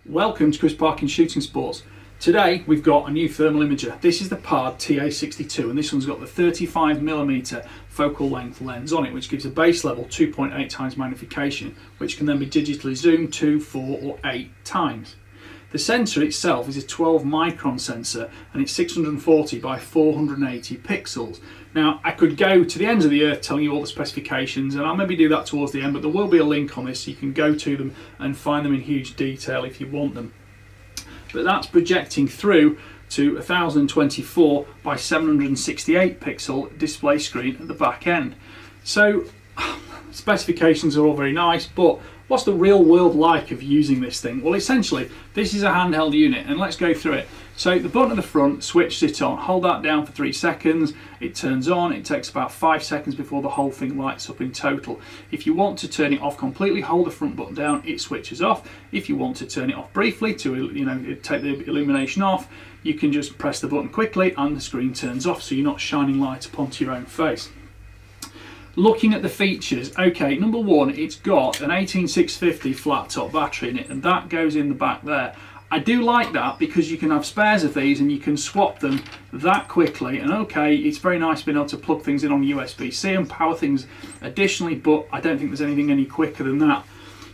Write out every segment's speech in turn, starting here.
Welcome to Chris Parkin Shooting Sports. Today we've got a new thermal imager. This is the PARD TA62 and this one's got the 35mm focal length lens on it, which gives a base level 2.8 times magnification, which can then be digitally zoomed 2, 4 or 8 times. The sensor itself is a 12 micron sensor and it's 640 by 480 pixels. Now I could go to the ends of the earth telling you all the specifications, and I'll maybe do that towards the end, but there will be a link on this so you can go to them and find them in huge detail if you want them. But that's projecting through to 1024 by 768 pixel display screen at the back end. So specifications are all very nice, but what's the real world like of using this thing? Well, essentially this is a handheld unit, and let's go through it. So the button at the front switches it on. Hold that down for 3 seconds, it turns on. It takes about 5 seconds before the whole thing lights up in total. If you want to turn it off completely, hold the front button down, it switches off. If you want to turn it off briefly to take the illumination off, you can just press the button quickly and the screen turns off, so you're not shining light upon your own face. Looking at the features, okay, number one, it's got an 18650 flat top battery in it, and that goes in the back there. I do like that because you can have spares of these and you can swap them that quickly, and okay, it's very nice being able to plug things in on USB-C and power things additionally, but I don't think there's anything any quicker than that.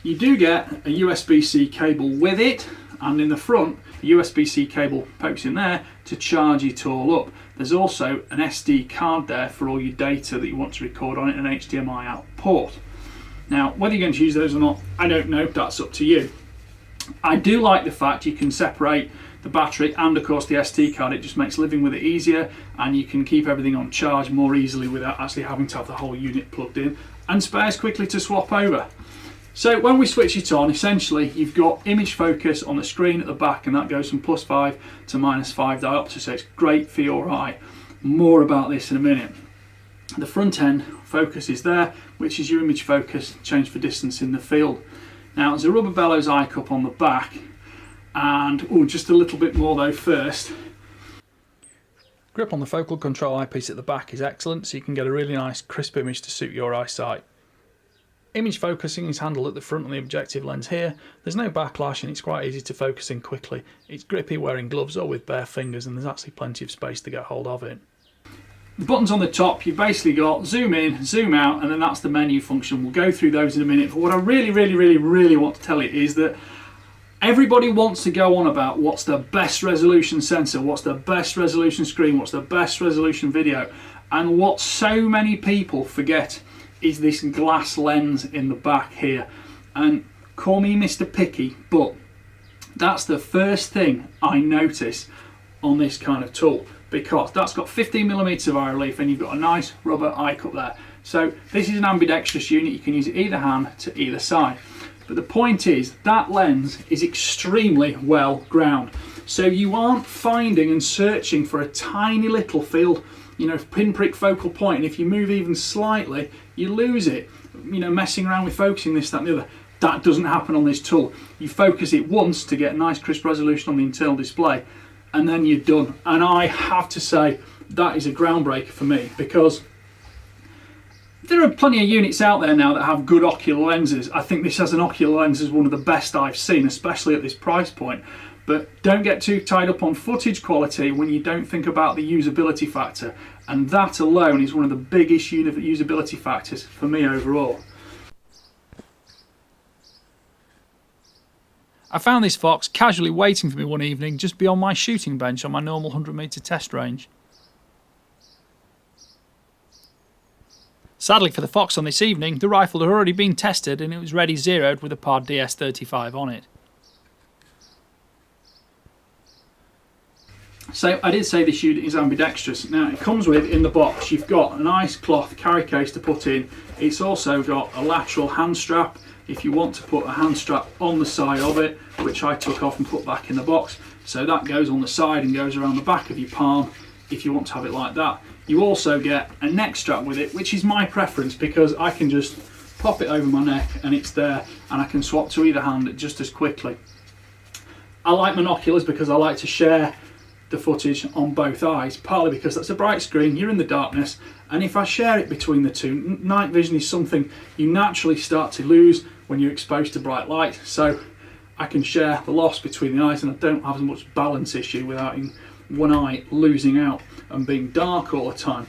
You do get a USB-C cable with it, and in the front, the USB-C cable pokes in there to charge it all up. There's also an SD card there for all your data that you want to record on it, and an HDMI out port. Now, whether you're going to use those or not, I don't know, that's up to you. I do like the fact you can separate the battery and of course the SD card. It just makes living with it easier, and you can keep everything on charge more easily without actually having to have the whole unit plugged in, and spares quickly to swap over. So when we switch it on, essentially you've got image focus on the screen at the back, and that goes from +5 to -5 diopter, so it's great for your eye. More about this in a minute. The front end focus is there, which is your image focus, change for distance in the field. Now there's a rubber bellows eye cup on the back, and just a little bit more though first. Grip on the focal control eyepiece at the back is excellent, so you can get a really nice crisp image to suit your eyesight. Image focusing is handled at the front on the objective lens here. There's no backlash and it's quite easy to focus in quickly. It's grippy wearing gloves or with bare fingers, and there's actually plenty of space to get hold of it. The buttons on the top, you've basically got zoom in, zoom out, and then that's the menu function. We'll go through those in a minute, but what I really want to tell you is that everybody wants to go on about what's the best resolution sensor, what's the best resolution screen, what's the best resolution video, and what so many people forget is this glass lens in the back here. And call me Mr. Picky, but that's the first thing I notice on this kind of tool, because that's got 15mm of eye relief and you've got a nice rubber eye cup there. So this is an ambidextrous unit, you can use it either hand to either side. But the point is that lens is extremely well ground. So you aren't finding and searching for a tiny little field, pinprick focal point, and if you move even slightly, you lose it. Messing around with focusing this, that and the other. That doesn't happen on this tool. You focus it once to get nice crisp resolution on the internal display, and then you're done. And I have to say that is a groundbreaker for me, because there are plenty of units out there now that have good ocular lenses. I think this as an ocular lens is one of the best I've seen, especially at this price point. But don't get too tied up on footage quality when you don't think about the usability factor, and that alone is one of the biggest usability factors for me overall. I found this fox casually waiting for me one evening just beyond my shooting bench on my normal 100-metre test range. Sadly for the fox on this evening, the rifle had already been tested and it was ready zeroed with a PARD DS-35 on it. So I did say this unit is ambidextrous. Now it comes with, in the box, you've got a nice cloth carry case to put in. It's also got a lateral hand strap if you want to put a hand strap on the side of it, which I took off and put back in the box. So that goes on the side and goes around the back of your palm if you want to have it like that. You also get a neck strap with it, which is my preference because I can just pop it over my neck and it's there, and I can swap to either hand just as quickly. I like monoculars because I like to share the footage on both eyes, partly because that's a bright screen, you're in the darkness, and if I share it between the two, night vision is something you naturally start to lose when you're exposed to bright light, so I can share the loss between the eyes and I don't have as much balance issue without one eye losing out and being dark all the time.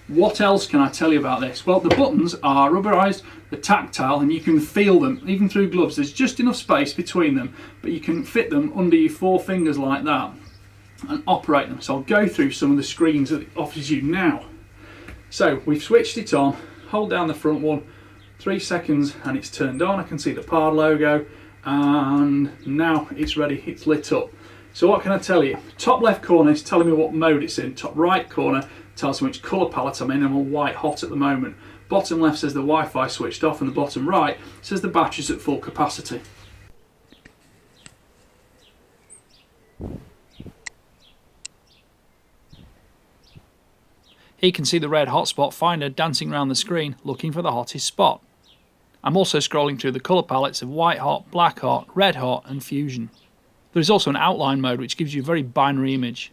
What else can I tell you about this? Well, the buttons are rubberized, they're tactile, and you can feel them even through gloves. There's just enough space between them, but you can fit them under your 4 fingers like that and operate them. So I'll go through some of the screens that it offers you now. So we've switched it on, hold down the front one, 3 seconds and it's turned on. I can see the PARD logo and now it's ready, it's lit up. So what can I tell you? Top left corner is telling me what mode it's in. Top right corner tells me which colour palette I'm in. I'm on white hot at the moment. Bottom left says the Wi-Fi switched off and the bottom right says the battery's at full capacity. Here you can see the red hotspot finder dancing around the screen looking for the hottest spot. I'm also scrolling through the colour palettes of white hot, black hot, red hot and fusion. There is also an outline mode which gives you a very binary image.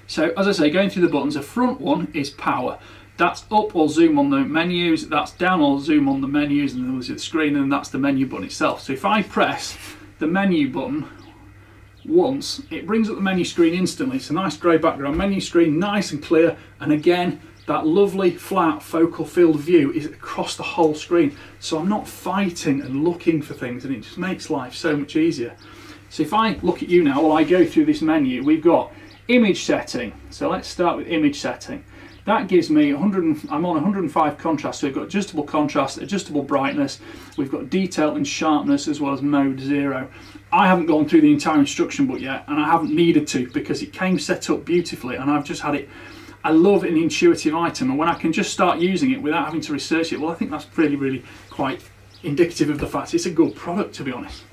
So as I say, going through the buttons, the front one is power. That's up or zoom on the menus, that's down or zoom on the menus, and then there's the screen, and that's the menu button itself. So if I press the menu button once, it brings up the menu screen instantly. It's a nice grey background menu screen, nice and clear, and again, that lovely flat focal field view is across the whole screen. So I'm not fighting and looking for things, and it just makes life so much easier. So if I look at you now, while I go through this menu, we've got image setting. So let's start with image setting. That gives me I'm on 105 contrast, so we've got adjustable contrast, adjustable brightness, we've got detail and sharpness as well as mode 0. I haven't gone through the entire instruction book yet, and I haven't needed to because it came set up beautifully and I've just had it. I love an intuitive item, and when I can just start using it without having to research it, well, I think that's really quite indicative of the fact it's a good product, to be honest.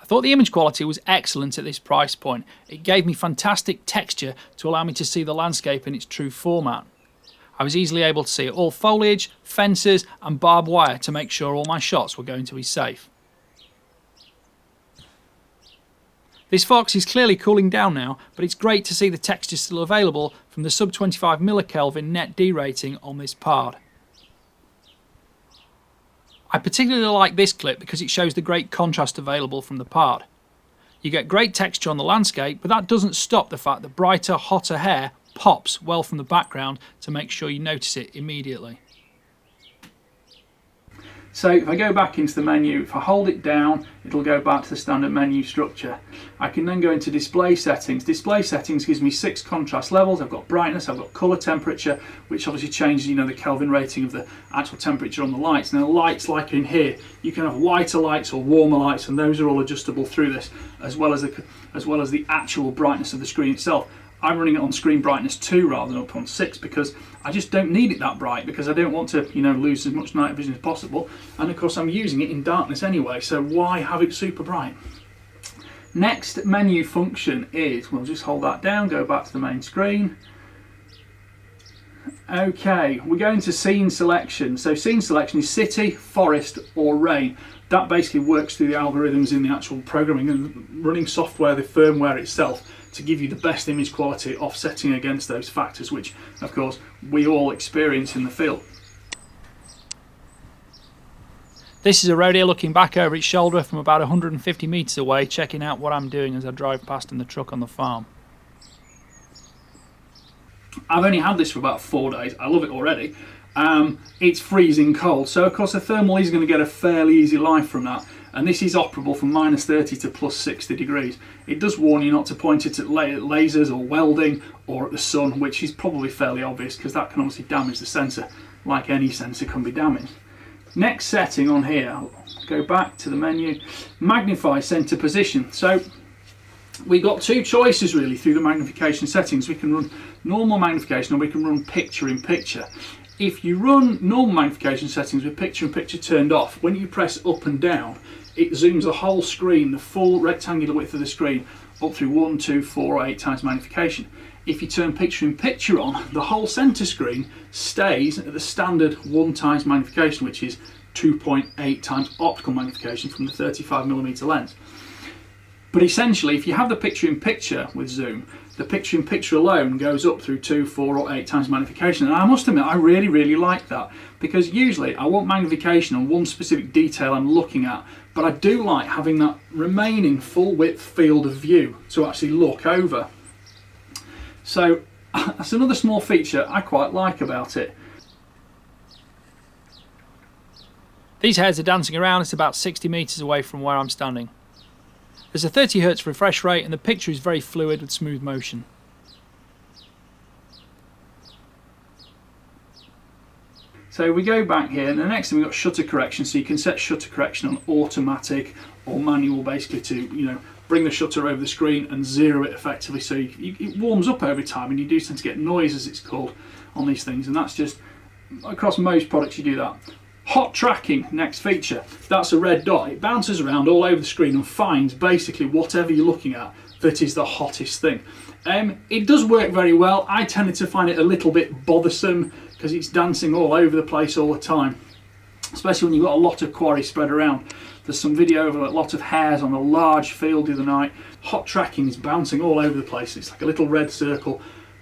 I thought the image quality was excellent at this price point. It gave me fantastic texture to allow me to see the landscape in its true format. I was easily able to see all foliage, fences and barbed wire to make sure all my shots were going to be safe. This Fox is clearly cooling down now, but it's great to see the texture still available from the sub 25 millikelvin net D rating on this PARD. I particularly like this clip because it shows the great contrast available from the PARD. You get great texture on the landscape, but that doesn't stop the fact that brighter, hotter hair pops well from the background to make sure you notice it immediately. So if I go back into the menu, if I hold it down, it'll go back to the standard menu structure. I can then go into display settings. Display settings gives me 6 contrast levels. I've got brightness, I've got colour temperature, which obviously changes, the Kelvin rating of the actual temperature on the lights. Now lights, like in here, you can have whiter lights or warmer lights, and those are all adjustable through this, as well as the actual brightness of the screen itself. I'm running it on screen brightness 2 rather than up on 6 because I just don't need it that bright, because I don't want to lose as much night vision as possible, and of course I'm using it in darkness anyway, so why have it super bright? Next menu function is, we'll just hold that down, go back to the main screen. Okay, we're going to scene selection. So scene selection is city, forest or rain. That basically works through the algorithms in the actual programming and running software, the firmware itself, to give you the best image quality, offsetting against those factors, which of course we all experience in the field. This is a road here looking back over its shoulder from about 150 metres away, checking out what I'm doing as I drive past in the truck on the farm. I've only had this for about 4 days. I love it already. It's freezing cold, so of course the thermal is going to get a fairly easy life from that, and this is operable from -30 to +60 degrees. It does warn you not to point it at lasers or welding or at the sun, which is probably fairly obvious because that can obviously damage the sensor, like any sensor can be damaged. Next setting on here, I'll go back to the menu, magnify center position. So we've got 2 choices really through the magnification settings. We can run normal magnification or we can run picture in picture. If you run normal magnification settings with picture in picture turned off, when you press up and down, it zooms the whole screen, the full rectangular width of the screen, up through 1, 2, 4 or 8 times magnification. If you turn picture in picture on, the whole centre screen stays at the standard 1 times magnification, which is 2.8 times optical magnification from the 35mm lens. But essentially, if you have the picture in picture with zoom, the picture in picture alone goes up through 2, 4 or 8 times magnification. And I must admit, I really like that, because usually I want magnification on one specific detail I'm looking at, but I do like having that remaining full width field of view to actually look over. So that's another small feature I quite like about it. These hares are dancing around at about 60 metres away from where I'm standing. There's a 30Hz refresh rate and the picture is very fluid with smooth motion. So we go back here, and the next thing we've got shutter correction, so you can set shutter correction on automatic or manual, basically to bring the shutter over the screen and zero it effectively, so it warms up over time, and you do tend to get noise, as it's called, on these things, and that's just across most products you do that. Hot tracking, next feature. That's a red dot. It bounces around all over the screen and finds basically whatever you're looking at that is the hottest thing. It does work very well. I tended to find it a little bit bothersome because it's dancing all over the place all the time, especially when you've got a lot of quarry spread around. There's some video of a lot of hares on a large field the other night. Hot tracking is bouncing all over the place. It's like a little red circle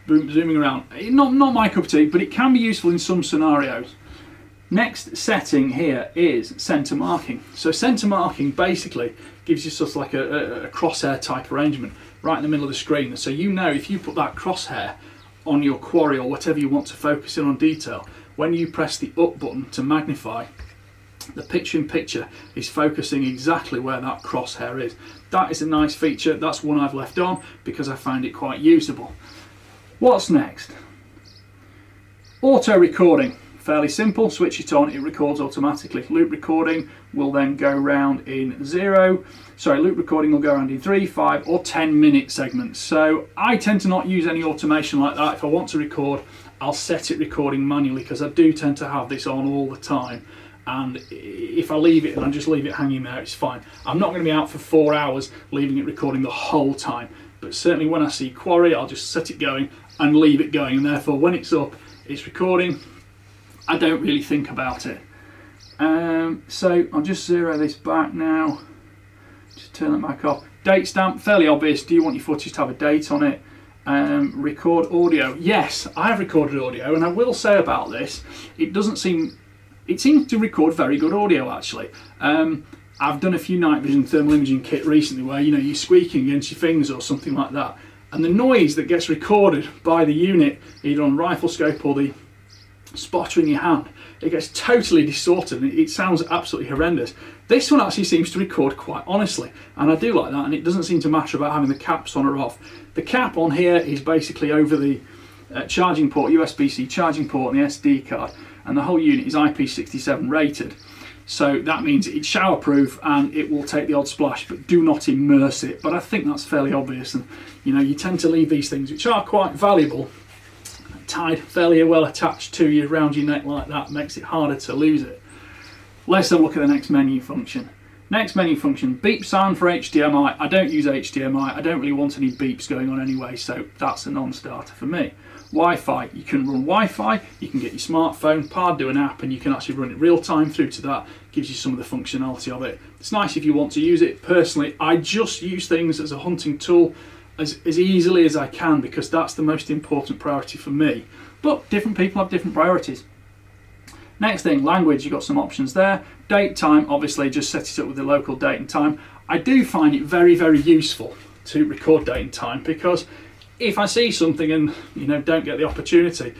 zooming around. Not my cup of tea, but it can be useful in some scenarios. Next setting here is center marking. So center marking basically gives you sort of like a crosshair type arrangement right in the middle of the screen. So you know if you put that crosshair on your quarry or whatever you want to focus in on detail, when you press the up button to magnify, the picture in picture is focusing exactly where that crosshair is. That is a nice feature. That's one I've left on because I find it quite usable. What's next? Auto recording. Fairly simple, switch it on, it records automatically. Loop recording will then go round in loop recording will go around in 3, 5 or 10 minute segments. So I tend to not use any automation like that. If I want to record, I'll set it recording manually because I do tend to have this on all the time. And if I leave it and I just leave it hanging there, it's fine. I'm not going to be out for 4 hours leaving it recording the whole time. But certainly when I see quarry, I'll just set it going and leave it going. And therefore when it's up, it's recording. I don't really think about it. So I'll just zero this back now. Just turn that back off. Date stamp, fairly obvious. Do you want your footage to have a date on it? Record audio. Yes, I have recorded audio, and I will say about this, it seems to record very good audio actually. I've done a few night vision thermal imaging kit recently where you're squeaking against your fingers or something like that, and the noise that gets recorded by the unit, either on rifle scope or the spotter in your hand, it gets totally distorted and it sounds absolutely horrendous. This one actually seems to record quite honestly, and I do like that, and it doesn't seem to matter about having the caps on or off. The cap on here is basically over the charging port, USB-C charging port and the SD card, and the whole unit is IP67 rated. So that means it's shower proof and it will take the odd splash, but do not immerse it. But I think that's fairly obvious, and you tend to leave these things, which are quite valuable, tied fairly well attached to you around your neck like that. Makes it harder to lose it. Let's have a look at the next menu function. Next menu function, beep sound for HDMI. I don't use HDMI. I don't really want any beeps going on anyway, so that's a non-starter for me. Wi-Fi, you can run Wi-Fi, you can get your smartphone, PARD do an app, and you can actually run it real time through to that. Gives you some of the functionality of it. It's nice if you want to use it. Personally, I just use things as a hunting tool as easily as I can because that's the most important priority for me. But different people have different priorities. Next thing, language, you've got some options there. Date, time, obviously just set it up with the local date and time. I do find it very, very useful to record date and time because if I see something and don't get the opportunity,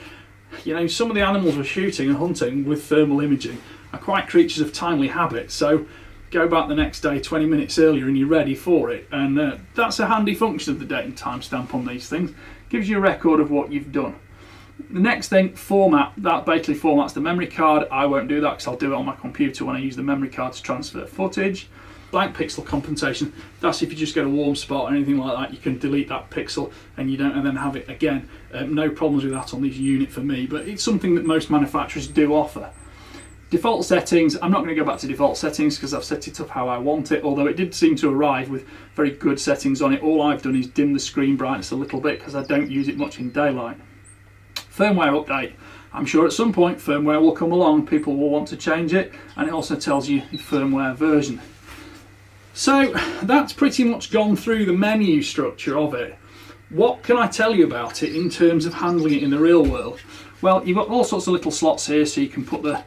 some of the animals we're shooting and hunting with thermal imaging are quite creatures of timely habit. So go back the next day 20 minutes earlier and you're ready for it, and that's a handy function of the date and time stamp on these things. Gives you a record of what you've done. The next thing, format. That basically formats the memory card. I won't do that because I'll do it on my computer when I use the memory card to transfer footage. Blank pixel compensation, that's if you just get a warm spot or anything like that, you can delete that pixel and then have it again. No problems with that on this unit for me, but it's something that most manufacturers do offer. Default settings, I'm not going to go back to default settings because I've set it up how I want it, although it did seem to arrive with very good settings on it. All I've done is dim the screen brightness a little bit because I don't use it much in daylight. Firmware update. I'm sure at some point firmware will come along, people will want to change it, and it also tells you the firmware version. So that's pretty much gone through the menu structure of it. What can I tell you about it in terms of handling it in the real world? Well, you've got all sorts of little slots here, so you can put the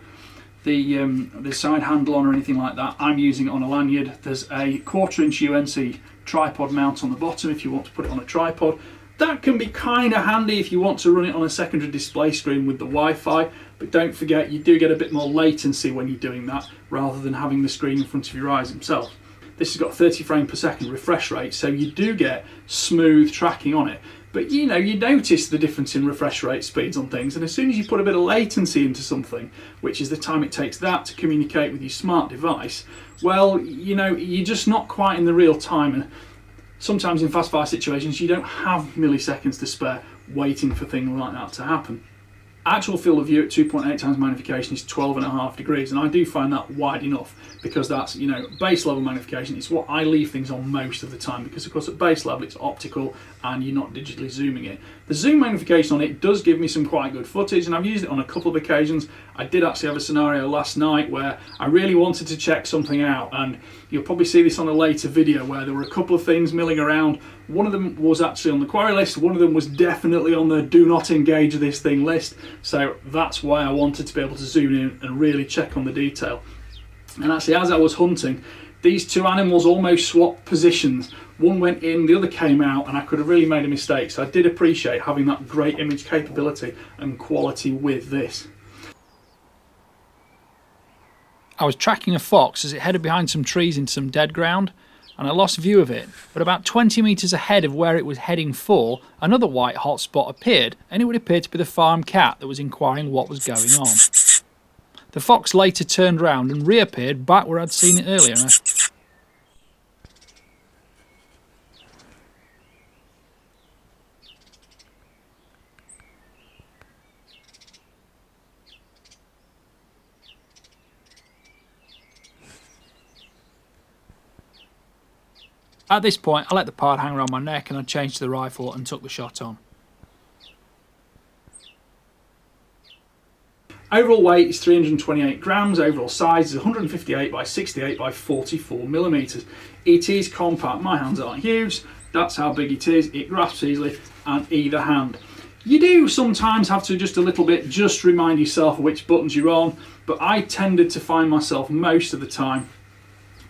side handle on or anything like that. I'm using it on a lanyard. There's a 1/4" UNC tripod mount on the bottom if you want to put it on a tripod. That can be kind of handy if you want to run it on a secondary display screen with the Wi-Fi, but don't forget you do get a bit more latency when you're doing that rather than having the screen in front of your eyes themselves. This has got 30 frames per second refresh rate, so you do get smooth tracking on it. But you know, you notice the difference in refresh rate speeds on things, and as soon as you put a bit of latency into something, which is the time it takes that to communicate with your smart device, well, you know, you're just not quite in the real time. And sometimes in fast fire situations, you don't have milliseconds to spare waiting for things like that to happen. Actual field of view at 2.8 times magnification is 12.5 degrees, and I do find that wide enough because that's, you know, base level magnification. It's what I leave things on most of the time because, of course, at base level it's optical and you're not digitally zooming it. The zoom magnification on it does give me some quite good footage, and I've used it on a couple of occasions. I did actually have a scenario last night where I really wanted to check something out, and you'll probably see this on a later video where there were a couple of things milling around. One of them was actually on the quarry list, one of them was definitely on the do not engage this thing list, so that's why I wanted to be able to zoom in and really check on the detail. And actually, as I was hunting, these two animals almost swapped positions. One went in, the other came out, and I could have really made a mistake, so I did appreciate having that great image capability and quality with this. I was tracking a fox as it headed behind some trees into some dead ground, and I lost view of it, but about 20 metres ahead of where it was heading for, another white hot spot appeared, and it would appear to be the farm cat that was inquiring what was going on. The fox later turned round and reappeared back where I'd seen it earlier. At this point, I let the PARD hang around my neck and I changed to the rifle and took the shot on. Overall weight is 328 grams, overall size is 158 by 68 by 44 millimeters. It is compact, my hands aren't huge, that's how big it is, it grasps easily on either hand. You do sometimes have to just a little bit just remind yourself which buttons you're on, but I tended to find myself most of the time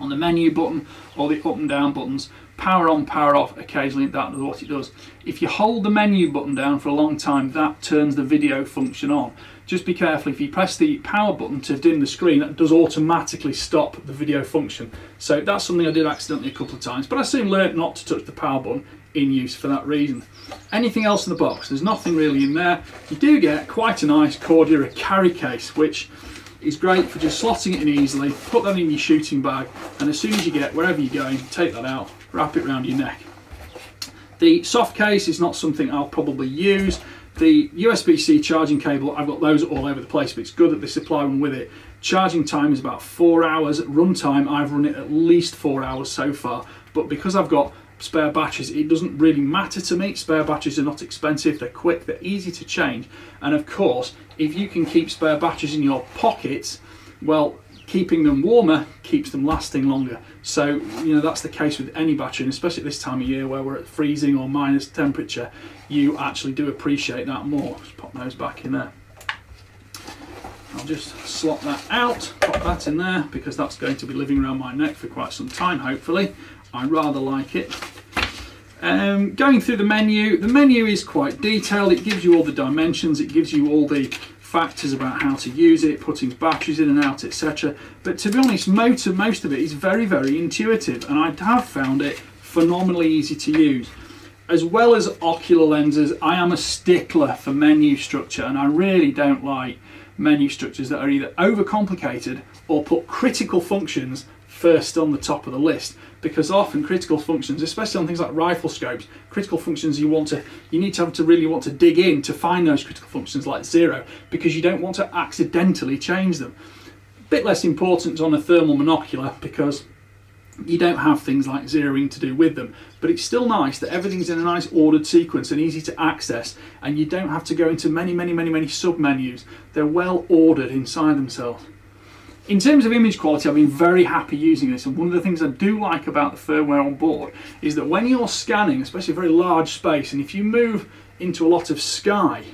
on the menu button or the up and down buttons. Power on, power off, occasionally that is what it does. If you hold the menu button down for a long time, that turns the video function on. Just be careful, if you press the power button to dim the screen, that does automatically stop the video function. So that's something I did accidentally a couple of times, but I soon learnt not to touch the power button in use for that reason. Anything else in the box? There's nothing really in there. You do get quite a nice Cordura carry case, which is great for just slotting it in easily, put that in your shooting bag, and as soon as you get wherever you're going, take that out, wrap it around your neck. The soft case is not something I'll probably use. The USB-C charging cable, I've got those all over the place, but it's good that they supply one with it. Charging time is about 4 hours. Run time, I've run it at least 4 hours so far, but because I've got spare batteries, it doesn't really matter to me. Spare batteries are not expensive, they're quick, they're easy to change, and of course, if you can keep spare batteries in your pockets, well, keeping them warmer keeps them lasting longer. So, you know, that's the case with any battery, and especially at this time of year where we're at freezing or minus temperature, you actually do appreciate that more. Just pop those back in there. I'll just slot that out, pop that in there, because that's going to be living around my neck for quite some time, hopefully. I rather like it. Going through the menu is quite detailed. It gives you all the dimensions, it gives you all the factors about how to use it, putting batteries in and out, etc. But to be honest, most of it is very, very intuitive, and I have found it phenomenally easy to use. As well as ocular lenses, I am a stickler for menu structure, and I really don't like menu structures that are either overcomplicated or put critical functions first on the top of the list, because often critical functions, especially on things like rifle scopes, critical functions you need to really want to dig in to find those critical functions like 0, because you don't want to accidentally change them. Bit less important on a thermal monocular because you don't have things like zeroing to do with them, but it's still nice that everything's in a nice ordered sequence and easy to access, and you don't have to go into many sub menus. They're well ordered inside themselves. In terms of image quality, I've been very happy using this, and one of the things I do like about the firmware on board is that when you're scanning, especially a very large space, and if you move into a lot of sky,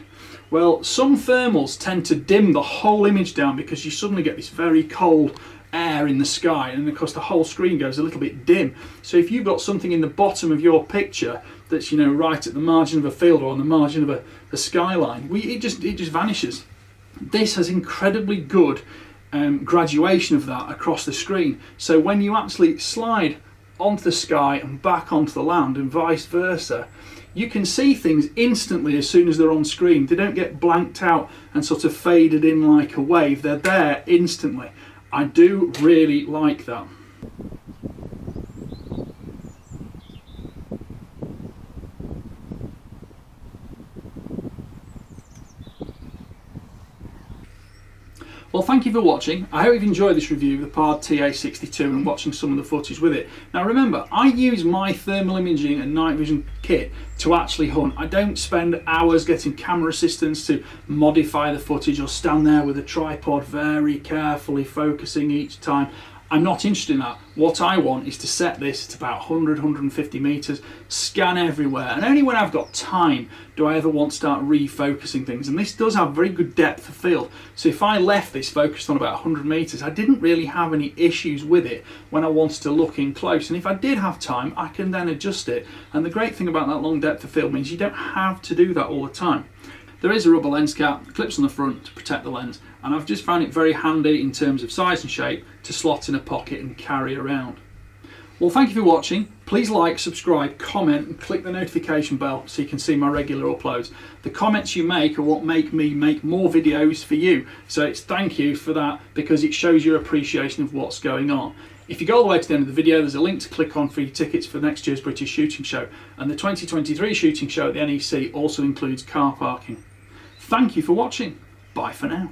well, some thermals tend to dim the whole image down because you suddenly get this very cold air in the sky, and of course the whole screen goes a little bit dim. So if you've got something in the bottom of your picture that's, you know, right at the margin of a field or on the margin of a skyline, it just vanishes. This has incredibly good graduation of that across the screen, so when you actually slide onto the sky and back onto the land and vice versa, you can see things instantly as soon as they're on screen. They don't get blanked out and sort of faded in like a wave. They're there instantly. I do really like that. Well, thank you for watching. I hope you've enjoyed this review of the PARD TA62 and watching some of the footage with it. Now remember, I use my thermal imaging and night vision kit to actually hunt. I don't spend hours getting camera assistants to modify the footage or stand there with a tripod very carefully focusing each time. I'm not interested in that. What I want is to set this at about 100-150 meters, scan everywhere, and only when I've got time do I ever want to start refocusing things. And this does have very good depth of field, so if I left this focused on about 100 meters, I didn't really have any issues with it when I wanted to look in close. And if I did have time, I can then adjust it. And the great thing about that long depth of field means you don't have to do that all the time. There is a rubber lens cap, clips on the front to protect the lens, and I've just found it very handy in terms of size and shape to slot in a pocket and carry around. Well, thank you for watching. Please like, subscribe, comment and click the notification bell so you can see my regular uploads. The comments you make are what make me make more videos for you, so it's thank you for that because it shows your appreciation of what's going on. If you go all the way to the end of the video, there's a link to click on for your tickets for next year's British Shooting Show, and the 2023 shooting show at the NEC also includes car parking. Thank you for watching. Bye for now.